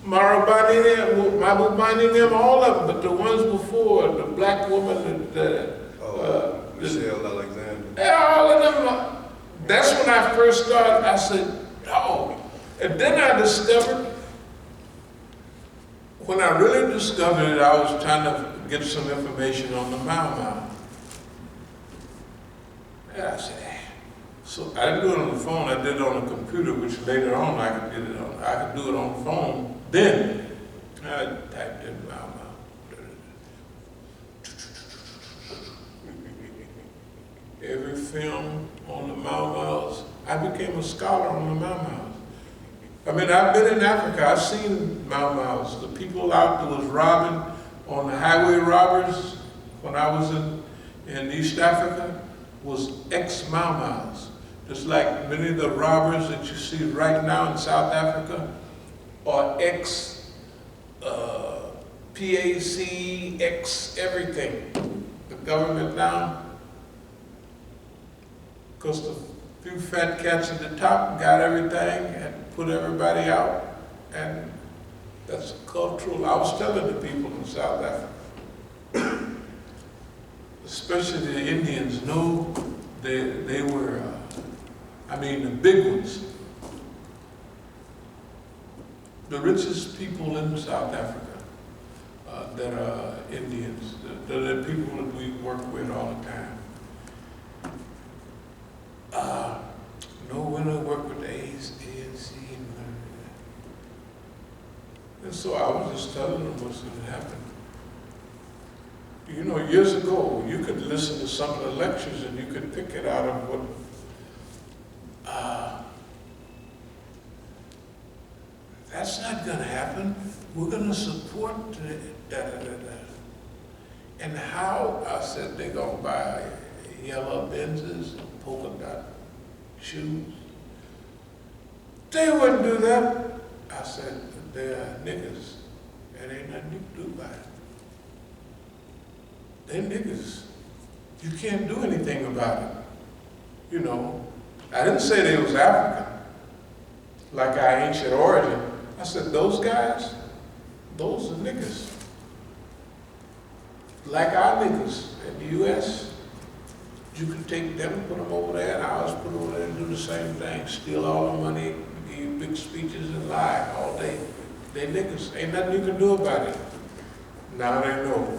Marabani, Mabubani, them, all of them, but the ones before, the black woman, Michelle Alexander. yeah, all of them. That's when I first started. I said, no. And then I discovered, when I really discovered it, I was trying to get some information on the Mau Mau. And I said, hey. So I didn't do it on the phone, I did it on the computer, which later on I could do it on the phone. Then I typed in Mau Mau. Every film on the Mau Maus, I became a scholar on the Mau Maus. I mean, I've been in Africa, I've seen Mau Maus. The people out that was robbing on the highway robbers when I was in East Africa was ex-Mau Maus. Just like many of the robbers that you see right now in South Africa are ex-PAC, ex-everything. The government now, because the few fat cats at the top got everything and put everybody out, and that's cultural. I was telling the people in South Africa, especially the Indians, know they were, I mean the big ones, the richest people in South Africa that are Indians, that are people that we work with all the time. No, when I work with the ANC, and so I was just telling them what's going to happen. You know, years ago, you could listen to some of the lectures and you could pick it out of what, that's not going to happen. We're going to support da-da-da-da. And how, I said, they're going to buy yellow Benzes, polka dot shoes. They wouldn't do that. I said, they're niggas. And ain't nothing you can do about it. They're niggas. You can't do anything about it. You know, I didn't say they was African, like our ancient origin. I said, those guys, those are niggas. Like our niggas in the US, you could take them, put them over there, and ours put them over there and do the same thing. Steal all the money, give big speeches and lie all day. They niggas. Ain't nothing you can do about it. Now they know.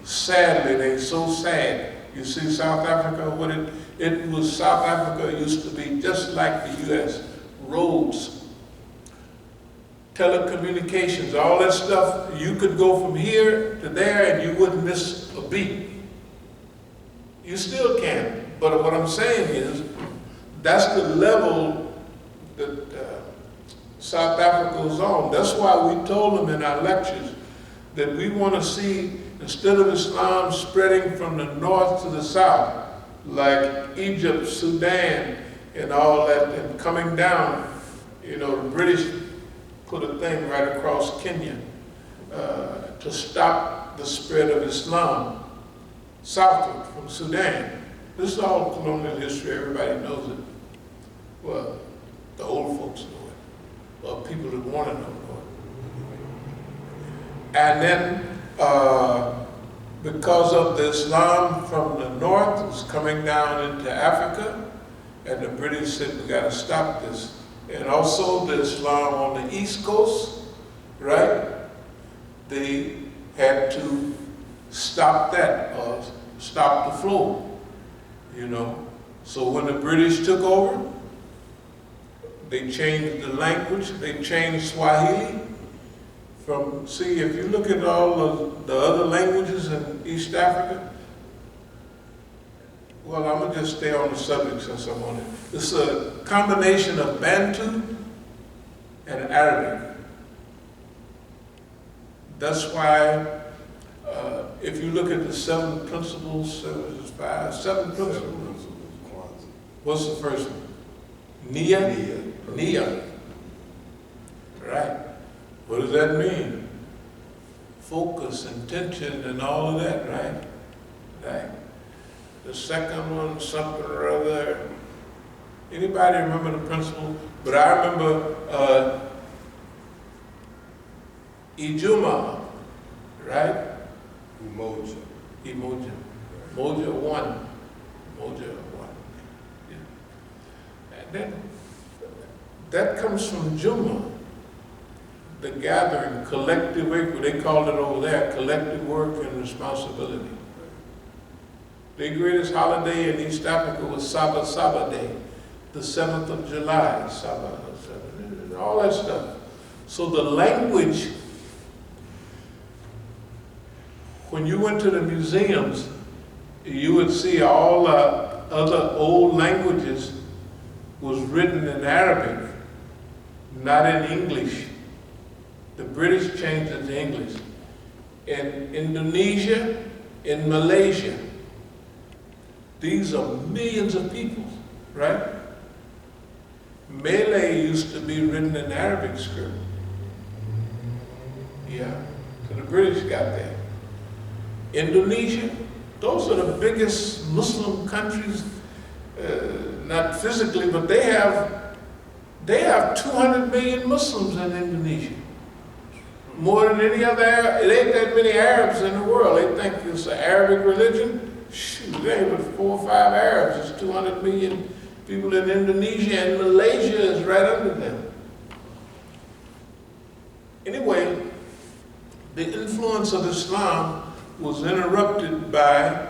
Sadly, they so sad. You see South Africa, what it was, South Africa used to be just like the US. Roads, telecommunications, all that stuff. You could go from here to there and you wouldn't miss a beat. You still can, but what I'm saying is, that's the level that South Africa was on. That's why we told them in our lectures that we want to see, instead of Islam spreading from the north to the south, like Egypt, Sudan, and all that, and coming down, you know, the British put a thing right across Kenya to stop the spread of Islam southward from Sudan. This is all colonial history, everybody knows it. Well, the old folks know it. Well, people that want to know it. And then, because of the Islam from the north was coming down into Africa, and the British said, we got to stop this. And also the Islam on the East Coast, right? They had to stop that, or stop the flow, you know. So when the British took over, they changed the language, they changed Swahili from, see, if you look at all of the other languages in East Africa, well, I'm gonna just stay on the subject since I'm on it. It's a combination of Bantu and Arabic. That's why if you look at the seven principles, seven principles. What's the first one? Nia? Nia. Right. What does that mean? Focus, intention, and all of that, right? Right. The second one, something or other. Anybody remember the principle? But I remember Ijuma, right? Umoja. Emoja. Moja one. Moja one. Yeah. And then that comes from Juma, the gathering, collective work, they called it over there, collective work and responsibility. Their greatest holiday in East Africa was Saba Saba Day, the 7th of July, Saba, all that stuff. So the language, when you went to the museums, you would see all other old languages was written in Arabic, not in English. The British changed it to English. In Indonesia, in Malaysia, these are millions of people, right? Malay used to be written in Arabic script. Yeah, so the British got that. Indonesia, those are the biggest Muslim countries, not physically, but they have 200 million Muslims in Indonesia. More than any other, it ain't that many Arabs in the world. They think it's an Arabic religion. Shoot, there ain't but 4 or 5 Arabs. There's 200 million people in Indonesia, and Malaysia is right under them. Anyway, the influence of Islam was interrupted by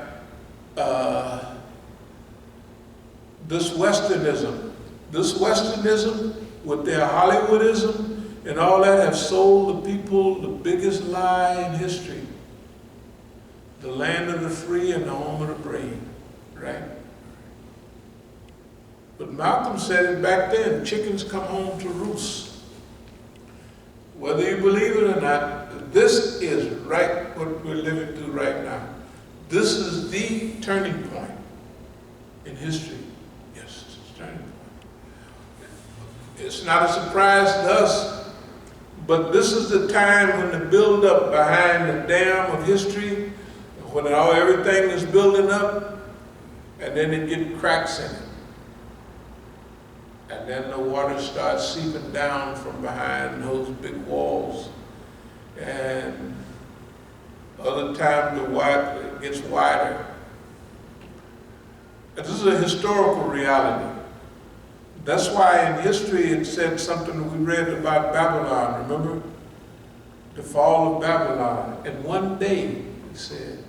this Westernism. This Westernism, with their Hollywoodism and all that, have sold the people the biggest lie in history. The land of the free and the home of the brave, right? But Malcolm said it back then, chickens come home to roost. Whether you believe it or not, this is right what we're living through right now. This is the turning point in history. Yes, it's a turning point. It's not a surprise to us, but this is the time when the build-up behind the dam of history, when everything is building up, and then it gets cracks in it. And then the water starts seeping down from behind those big walls. And other times it gets wider. And this is a historical reality. That's why in history it said something we read about Babylon, remember? The fall of Babylon. And one day, he said,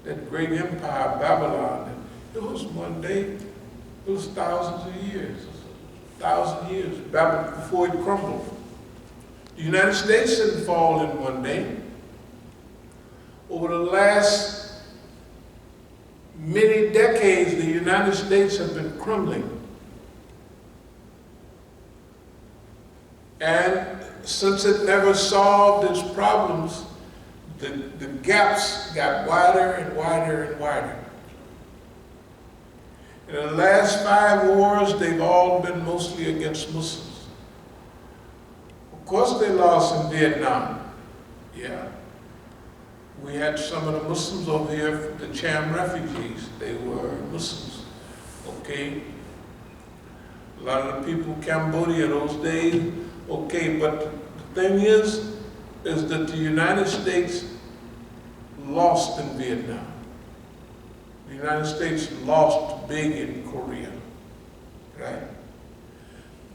that great empire, Babylon, it was one day, it was thousands of years. 1,000 years before it crumbled. The United States didn't fall in one day. Over the last many decades, the United States have been crumbling. And since it never solved its problems, the gaps got wider and wider and wider. In the last 5 wars, they've all been mostly against Muslims. Of course they lost in Vietnam. Yeah. We had some of the Muslims over here, the Cham refugees. They were Muslims. Okay. A lot of the people in Cambodia those days, okay, but the thing is that the United States lost in Vietnam. The United States lost big in Korea, right?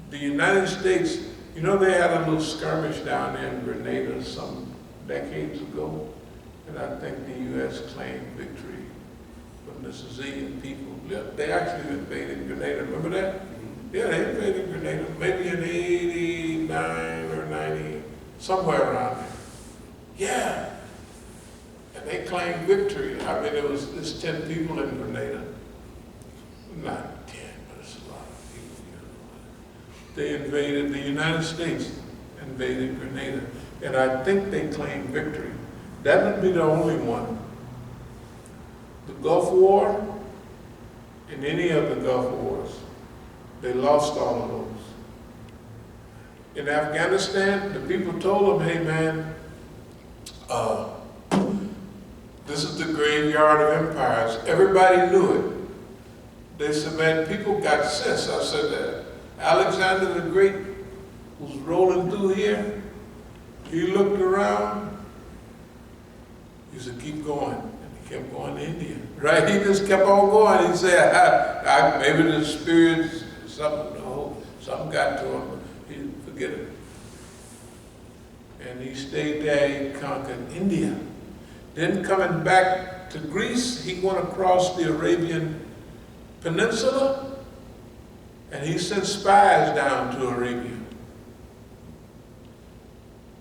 The United States, you know, they had a little skirmish down there in Grenada some decades ago, and I think the U.S. claimed victory from the Sicilian people. They actually invaded Grenada, remember that? Yeah, they invaded Grenada, maybe in 89 or 90, somewhere around there. Yeah. And they claimed victory. I mean, there's 10 people in Grenada. Not 10, but it's a lot of people. You know. They invaded, the United States invaded Grenada. And I think they claimed victory. That would be the only one. The Gulf War, and any of the Gulf Wars, they lost all of those. In Afghanistan, the people told them, hey man, this is the graveyard of empires. Everybody knew it. They said, man, people got sense. I said that Alexander the Great was rolling through here. He looked around. He said, keep going. And he kept going to India. Right? He just kept on going. He said, maybe the spirit, something got to him. He forget it. And he stayed there. He conquered India. Then coming back to Greece, he went across the Arabian Peninsula, and he sent spies down to Arabia.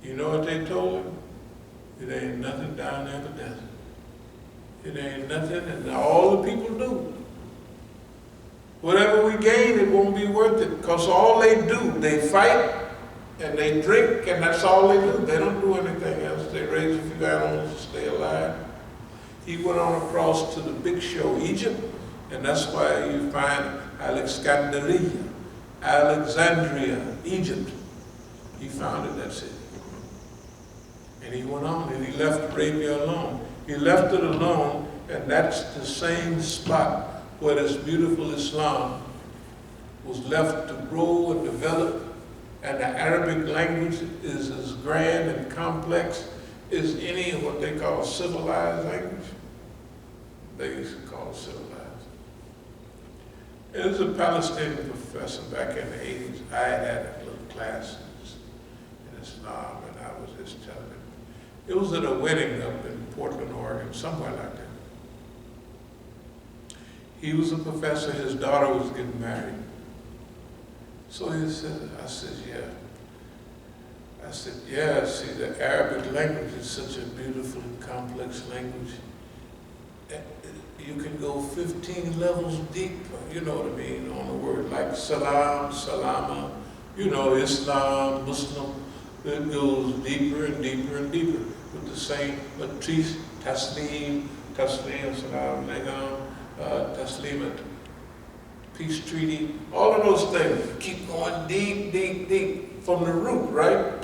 You know what they told him? It ain't nothing down there but desert. It ain't nothing, and all the people do. Whatever we gain, it won't be worth it, because all they do, they fight, and they drink, and that's all they do. They don't do anything else. They raise a few animals to stay alive. He went on across to the big show, Egypt, and that's why you find Alexandria, Egypt. He founded that city. And he went on, and he left Arabia alone. He left it alone, and that's the same spot where this beautiful Islam was left to grow and develop. And the Arabic language is as grand and complex as any of what they call civilized language. They used to call it civilized. There was a Palestinian professor back in the 80s. I had a little class in Islam, and I was just telling him. It was at a wedding up in Portland, Oregon, somewhere like that. He was a professor. His daughter was getting married. So he said, I said, yeah, see, the Arabic language is such a beautiful and complex language. You can go 15 levels deep, you know what I mean, on a word like salam, salama, you know, Islam, Muslim. It goes deeper and deeper and deeper with the same taslim, salam, alaikum, taslimat, peace treaty, all of those things. Keep going deep, deep, deep from the root, right?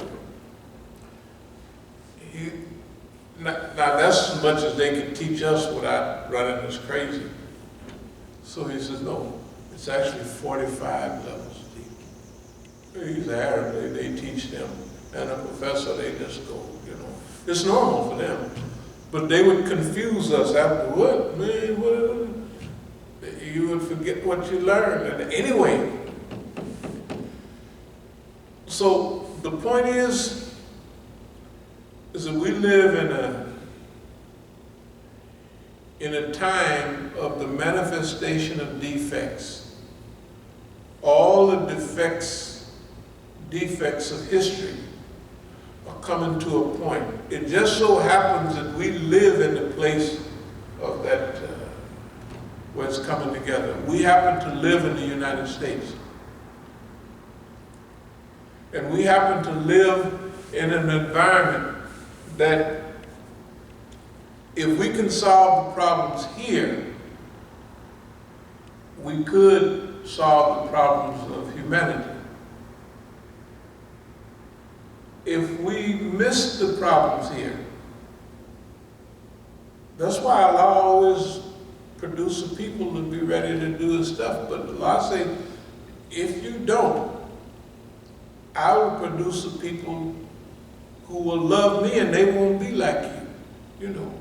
Now that's as much as they could teach us without running us crazy. So he says, no, it's actually 45 levels deep. He's Arab, they teach them. And a professor, they just go, you know. It's normal for them. But they would confuse us after what? Man, what? You would forget what you learned. And anyway, so the point is that we live in a time of the manifestation of defects. All the defects of history are coming to a point. It just so happens that we live in the place of that, where it's coming together. We happen to live in the United States. And we happen to live in an environment that if we can solve the problems here, we could solve the problems of humanity. If we miss the problems here, that's why Allah always produces people to be ready to do His stuff. But Allah says, if you don't, I will produce a people who will love me and they won't be like you, you know.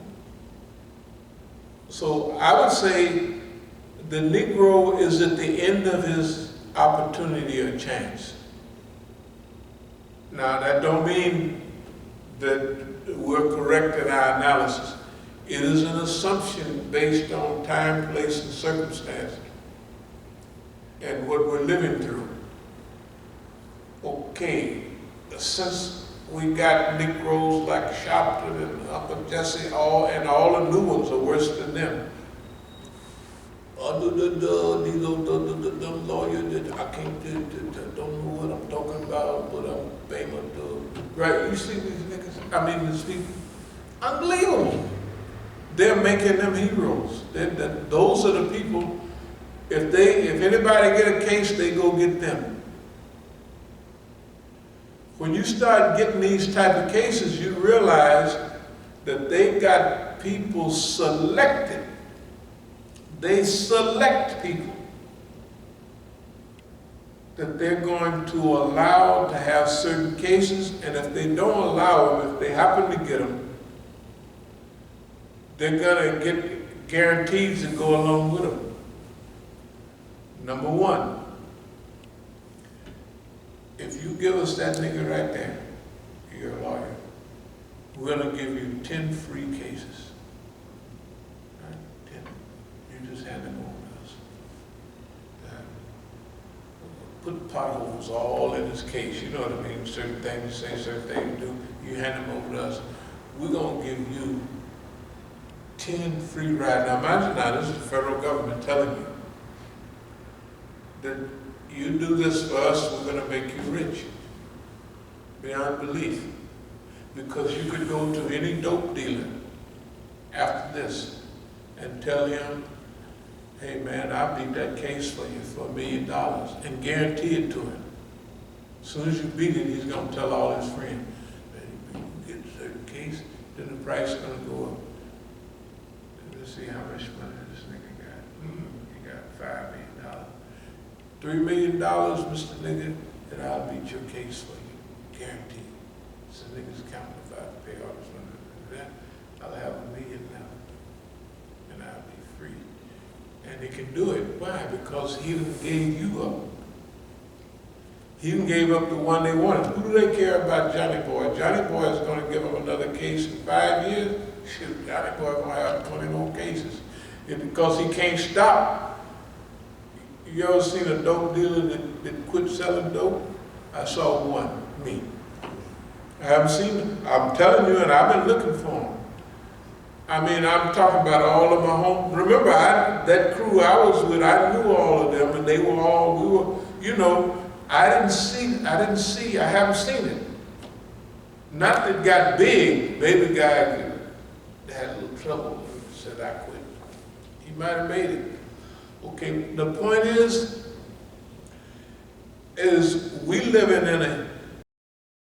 So I would say the Negro is at the end of his opportunity or chance. Now that don't mean that we're correct in our analysis. It is an assumption based on time, place, and circumstance and what we're living through. Okay, since we got Negroes like Shopton and Uncle Jesse, all the new ones are worse than them. Them lawyers, I can't, don't know what I'm talking about, but I'm famous. Right, you see these niggas, these people, unbelievable. They're making them heroes. Those are the people, if anybody get a case, they go get them. When you start getting these type of cases, you realize that they got people selected. They select people. that they're going to allow to have certain cases, and if they don't allow them, if they happen to get them, they're gonna get guarantees that go along with them. Number one, if you give us that nigga right there, you're a lawyer, we're gonna give you 10 free cases. Right? 10. You just hand them over to us. Put potholes all in his case, you know what I mean? Certain things you say, certain things you do, you hand them over to us. We're gonna give you 10 free rides. Now imagine now, this is the federal government telling you that you do this for us, we're gonna make you rich. Beyond belief. Because you could go to any dope dealer after this and tell him, hey man, I'll beat that case for you for $1 million, and guarantee it to him. As soon as you beat it, he's gonna tell all his friends, man, you get a certain case, then the price is gonna go up. Let's see how much money this nigga got. He got $5 million. $3 million, Mr. Nigga, and I'll beat your case for you, guaranteed. So niggas counting if I pay all this money and that, I'll have $1 million now, and I'll be free. And they can do it. Why? Because he done gave you up. He done gave up the one they wanted. Who do they care about Johnny Boy? Johnny Boy is going to give him another case in 5 years. Shit, Johnny Boy going to have 20 more cases. Because he can't stop. You ever seen a dope dealer that quit selling dope? I saw one, me. I haven't seen them. I'm telling you, and I've been looking for them. I mean, I'm talking about all of my home. Remember, that crew I was with, I knew all of them, and they were all, we were, you know, I haven't seen it. Not that it got big, baby guy had a little trouble and said, I quit. He might have made it. Okay, the point is we living in a